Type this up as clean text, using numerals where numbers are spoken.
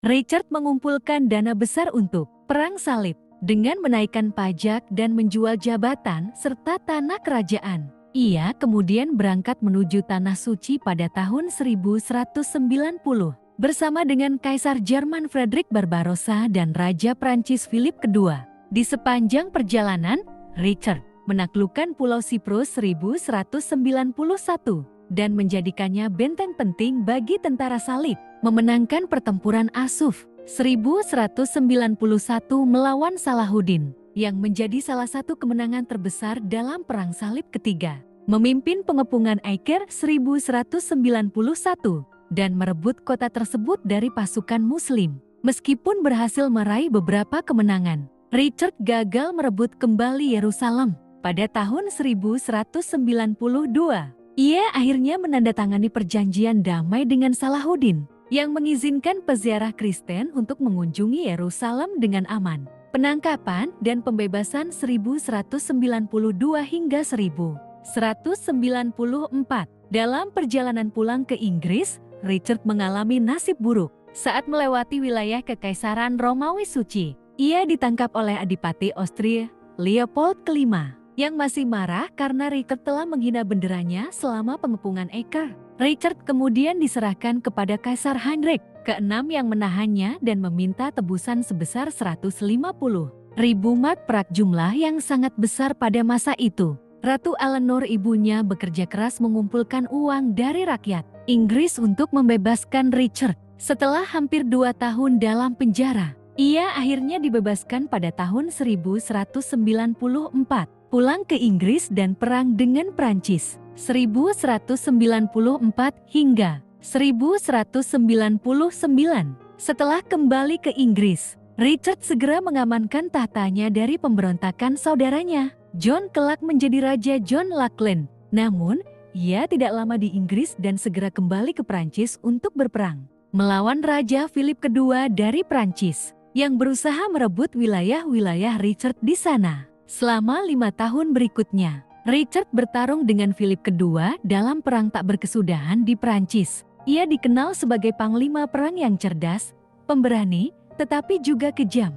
Richard mengumpulkan dana besar untuk Perang Salib dengan menaikkan pajak dan menjual jabatan serta tanah kerajaan. Ia kemudian berangkat menuju Tanah Suci pada tahun 1190 bersama dengan Kaisar Jerman Frederick Barbarossa dan Raja Prancis Philip II. Di sepanjang perjalanan, Richard menaklukkan Pulau Siprus 1191 dan menjadikannya benteng penting bagi tentara salib, memenangkan pertempuran Asuf 1191 melawan Salahuddin, yang menjadi salah satu kemenangan terbesar dalam Perang Salib ketiga. Memimpin pengepungan Acre 1191 dan merebut kota tersebut dari pasukan Muslim. Meskipun berhasil meraih beberapa kemenangan, Richard gagal merebut kembali Yerusalem pada tahun 1192. Ia akhirnya menandatangani perjanjian damai dengan Salahuddin yang mengizinkan peziarah Kristen untuk mengunjungi Yerusalem dengan aman. Penangkapan dan pembebasan 1192 hingga 1194. Dalam perjalanan pulang ke Inggris, Richard mengalami nasib buruk. Saat melewati wilayah Kekaisaran Romawi Suci, ia ditangkap oleh Adipati Austria, Leopold V, yang masih marah karena Richard telah menghina benderanya selama pengepungan Acre. Richard kemudian diserahkan kepada Kaisar Heinrich ke-6 yang menahannya dan meminta tebusan sebesar 150.000 mark perak, jumlah yang sangat besar pada masa itu. Ratu Eleanor, ibunya, bekerja keras mengumpulkan uang dari rakyat Inggris untuk membebaskan Richard. Setelah hampir 2 tahun dalam penjara, ia akhirnya dibebaskan pada tahun 1194. Pulang ke Inggris dan perang dengan Prancis 1194 hingga 1199. Setelah kembali ke Inggris, Richard segera mengamankan tahtanya dari pemberontakan saudaranya. John kelak menjadi Raja John Lackland. Namun, ia tidak lama di Inggris dan segera kembali ke Prancis untuk berperang melawan Raja Philip II dari Prancis yang berusaha merebut wilayah-wilayah Richard di sana. Selama 5 tahun berikutnya, Richard bertarung dengan Philip II dalam perang tak berkesudahan di Prancis. Ia dikenal sebagai panglima perang yang cerdas, pemberani, tetapi juga kejam.